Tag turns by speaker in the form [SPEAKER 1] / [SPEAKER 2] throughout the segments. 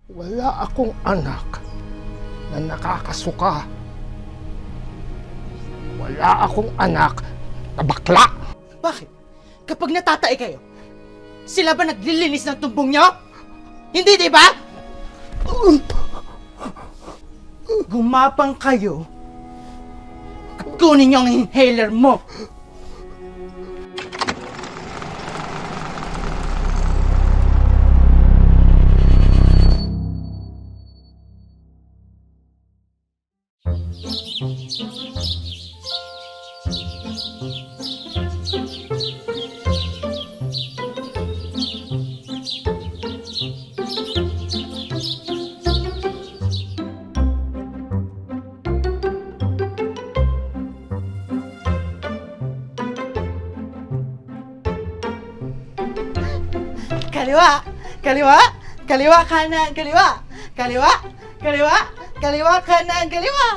[SPEAKER 1] Wala akong anak na nakakasuka. Wala akong anak na bakla.
[SPEAKER 2] Bakit? Kapag natatay kayo, sila ba naglilinis ng tumbong nyo? Hindi, di ba? Gumapang kayo at kunin yung inhaler mo. Kaliwa! Kaliwa! Kaliwa, kanan, kaliwa! Kaliwa! Kaliwa! Kaliwa, kanan, kaliwa!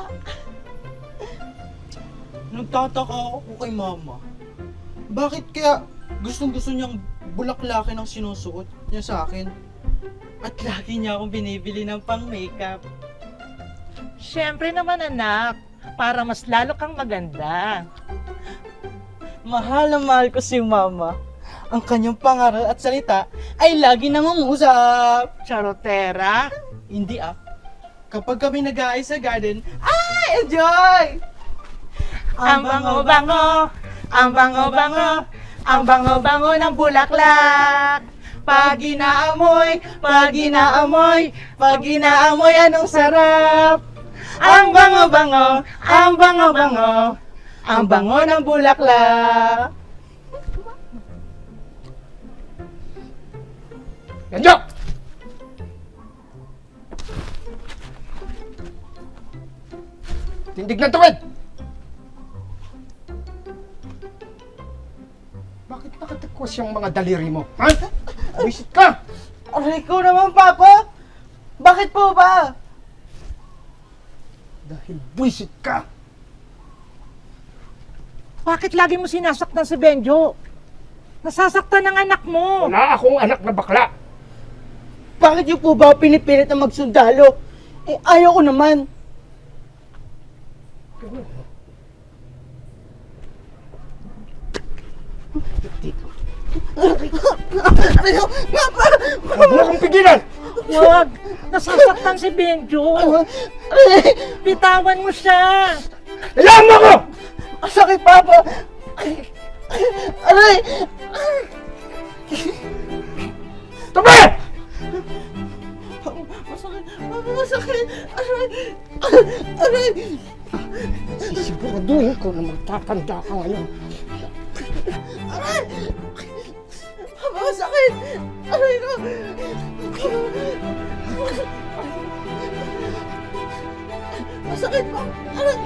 [SPEAKER 2] Nagtataka ako kay mama. Bakit kaya gustong-gusto niyang bulaklakin ang sinusuot niya sa akin? At lagi niya akong binibili ng pang-makeup.
[SPEAKER 3] Siyempre naman anak, para mas lalo kang maganda.
[SPEAKER 2] Mahal na mahal ko si mama. Ang kanyang pangaral at salita ay lagi nangungusap.
[SPEAKER 3] Charotera.
[SPEAKER 2] Hindi Kapag kami nag-aayos sa garden, ay, enjoy!
[SPEAKER 3] Ang bango-bango, ang bango-bango, ang bango-bango ng bulaklak. Pag inaamoy, pag inaamoy, pag inaamoy, anong sarap. Ang bango-bango, ang bango-bango, ang bango ng bulaklak.
[SPEAKER 1] Ganyo! Tindig na tuwid! Bakit nakatikwas yung mga daliri mo? Ha? Visit ka!
[SPEAKER 2] Aray ko naman, Papa! Bakit po ba?
[SPEAKER 1] Dahil visit ka!
[SPEAKER 3] Bakit lagi mo sinasaktan si Benjo? Nasasaktan ng anak mo.
[SPEAKER 1] Wala akong anak na bakla!
[SPEAKER 2] Bakit niyo po ba pinipilit na magsundalo? Eh, ayaw ko naman. Ano? Papa!
[SPEAKER 1] Huwag mo akong pigilan!
[SPEAKER 3] Wag! Nasasaktan si Benjo. Bitawan mo siya.
[SPEAKER 1] Alam mo ko!
[SPEAKER 2] Ang sakit, Papa! Aray!
[SPEAKER 1] Tabi!
[SPEAKER 2] Masakit! Papa, masakit! Aray! Aray!
[SPEAKER 1] Sisiguraduhin ko na magtatanda ka ngayon.
[SPEAKER 2] Aray! Papa, masakit! Aray ko! Masakit pa! Aray!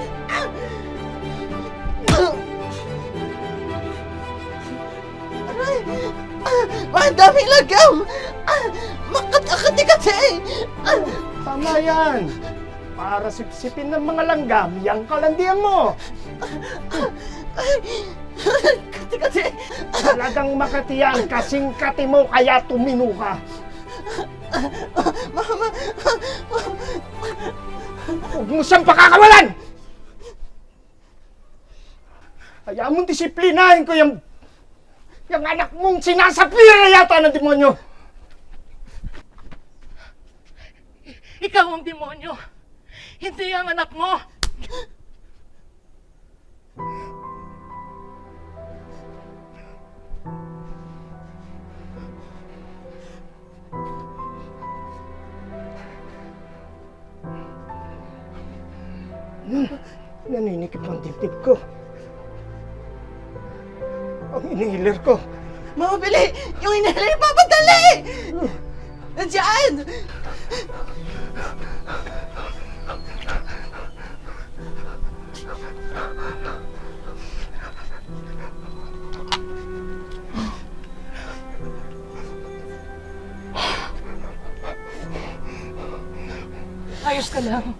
[SPEAKER 2] Aray! Ang daming lagam! Makati-kati!
[SPEAKER 1] Tama yan! Para sipsipin ng mga langgam, yang kalandian mo!
[SPEAKER 2] Kati-kati!
[SPEAKER 1] Talagang makatiyan kasing kati mo kaya tumino ka.
[SPEAKER 2] Mama!
[SPEAKER 1] Huwag mo siyang pakakawalan! Kaya mong disiplinahin ko yung anak mong sinasapira yata ng demonyo.
[SPEAKER 3] Ikaw ang demonyo. Hindi ang anak mo.
[SPEAKER 1] Naninikip ang dibdib ko. Ang inhaler ko.
[SPEAKER 2] Mama, bili! Yung inhaler, Papa, dali! Nandiyan!
[SPEAKER 3] Ayos ka lang.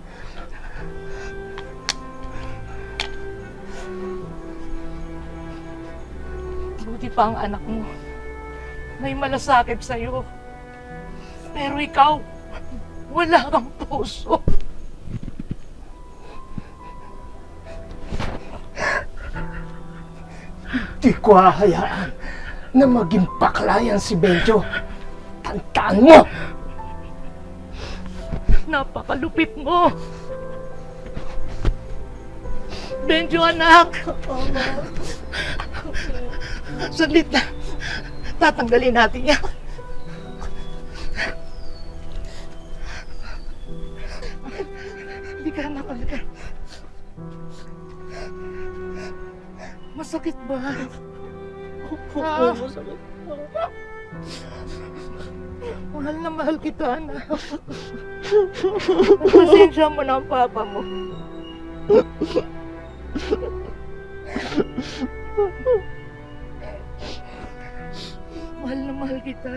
[SPEAKER 3] Buti pa ang anak mo. May malasakit sa'yo. Pero ikaw, Wala kang puso.
[SPEAKER 1] Di ko hahayaan na maging paklayan si Benjo. Tandaan mo!
[SPEAKER 3] Napakalupit mo. Benjo, anak. Saglit na. Tatanggalin natin yan. Hindi ka anak, halika. Masakit ba?
[SPEAKER 2] Oo, masakit.
[SPEAKER 3] Mahal na mahal kita, anak. Pasensya mo na ang papa mo. Mahal na mahal kita.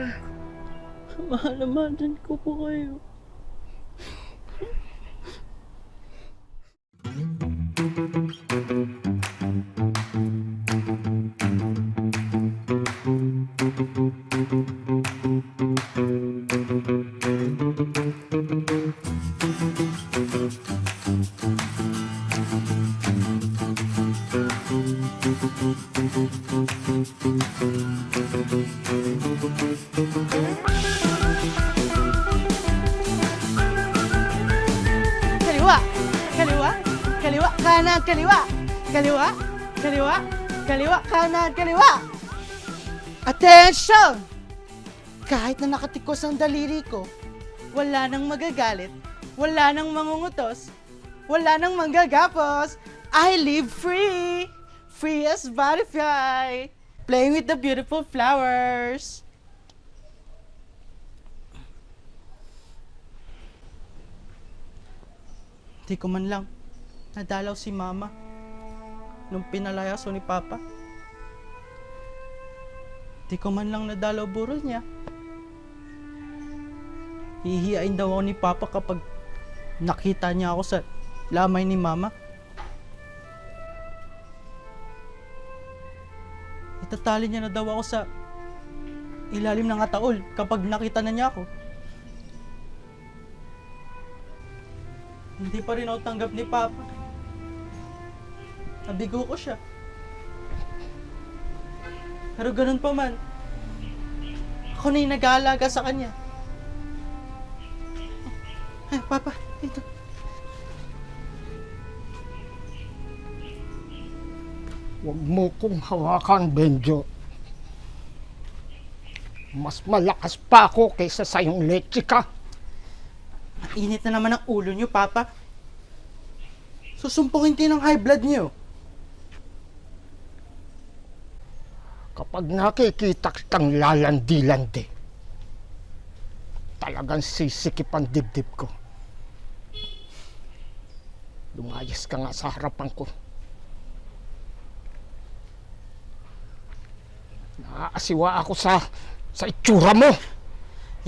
[SPEAKER 2] Mahal naman din ko po kayo.
[SPEAKER 4] Kaliwa, kaliwa, kaliwa, kanan, kaliwa, kaliwa, kaliwa, kaliwa, kanan, kaliwa. Attention! Kahit na nakatikos ang daliri ko, wala nang magagalit, wala nang mangungutos, wala nang manggagapos. I live free, free as butterfly, playing with the beautiful flowers. Di ko man lang nadalaw si Mama nung pinalayaso ni Papa. Di ko man lang nadalaw burol niya. Hihiyain daw ako ni Papa kapag nakita niya ako sa lamay ni Mama. Itatali niya na daw ako sa ilalim ng ataol kapag nakita na niya ako. Hindi pa rin ako tanggap ni Papa. Nabigo ko siya. Pero ganun pa man, ako na yung nag-aalaga sa kanya. Ay, Papa, dito.
[SPEAKER 1] Huwag mo kong hawakan, Benjo. Mas malakas pa ako kaysa sa iyong leche ka.
[SPEAKER 4] Mainit na naman ang ulo niyo, Papa. Susumpungin din ang high blood niyo.
[SPEAKER 1] Kapag nakikita kitang lalandi-landi, talagang sisikip ang dibdib ko. Lumayas ka nga sa harapan ko. Naaasiwa ako sa itsura mo.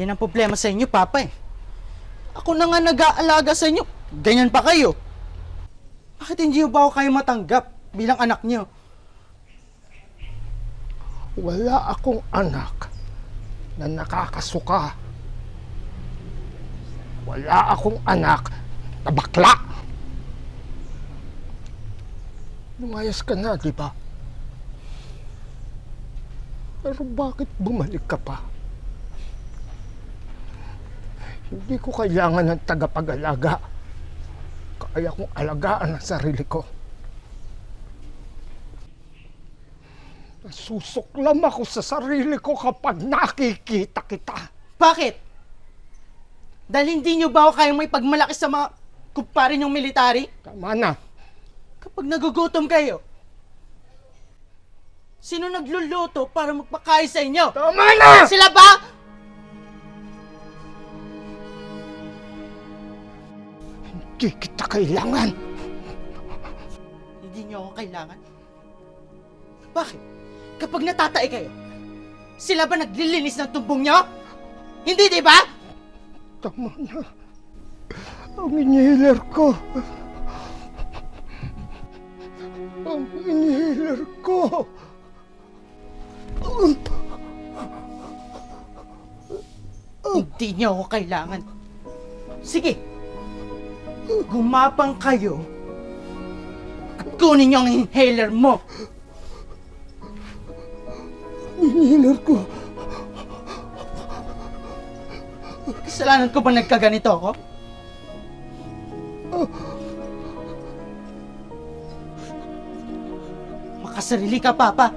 [SPEAKER 4] Yan ang problema sa inyo, Papa eh. Ako na nga nag-aalaga sa inyo. Ganyan pa kayo. Bakit hindi ba ako kayo matanggap bilang anak niyo?
[SPEAKER 1] Wala akong anak na nakakasuka. Wala akong anak na bakla. Lumayas ka na, di ba? Pero bakit bumalik ka pa? Hindi ko kailangan ng tagapag-alaga. Kaya kong alagaan ang sarili ko. Nasusuklam ako sa sarili ko kapag nakikita kita.
[SPEAKER 4] Bakit? Dahil hindi nyo ba ako kayang may pagmalaki sa mga kumpare nyong military?
[SPEAKER 1] Tama na.
[SPEAKER 4] Kapag nagugutom kayo, sino nagluluto para magpakain sa inyo?
[SPEAKER 1] Tama na!
[SPEAKER 4] Sila ba?
[SPEAKER 1] Hindi kita kailangan.
[SPEAKER 4] Hindi nyo ako kailangan. Bakit? Kapag natatay kayo, sila ba naglilinis ng tumbong nyo? Hindi, di ba?
[SPEAKER 1] Tama na. Ang inhaler ko. Ang inhaler ko.
[SPEAKER 4] Hindi nyo ako kailangan. Sige, gumapang kayo at kunin niyo ang inhaler mo.
[SPEAKER 1] Inhaler ko.
[SPEAKER 4] Kasalanan ko ba nagkaganito ako? Makasarili ka, Papa.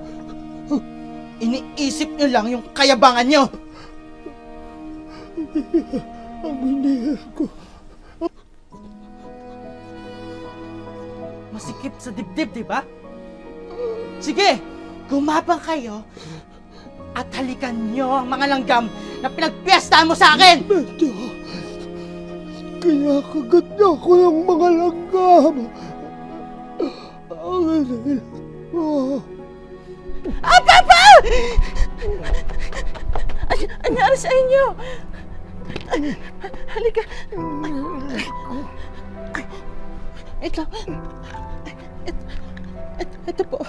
[SPEAKER 4] Iniisip niyo lang yung kayabangan niyo.
[SPEAKER 1] Ang inhaler ko.
[SPEAKER 4] Masikip sa dibdib, di ba? Sige, gumapang kayo at halikan niyo ang mga langgam na pinagpiestahan mo sa akin!
[SPEAKER 1] Medyo. Kaya kagat niya ako ng mga langgam. Ang inhaler ko.
[SPEAKER 4] Ah, Papa! Ano nangyari sa inyo? Halika. Ito. Ito po.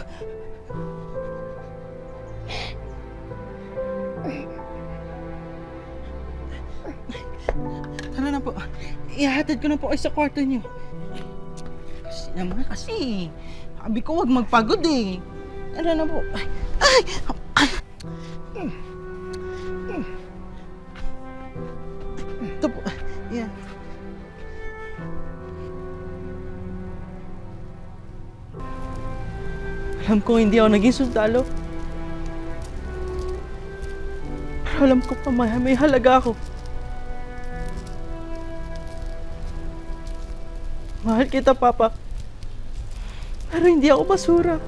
[SPEAKER 4] Tara na po. Ihahatid ko na po kayo sa kwarto niyo. Kasi naman kasi. Sabi ko wag magpagod eh. Tara na po. Ay! Ito po. Yan. Alam ko hindi ako naging sundalo. Pero alam ko pa may halaga ako. Mahal kita, Papa. Pero hindi ako basura.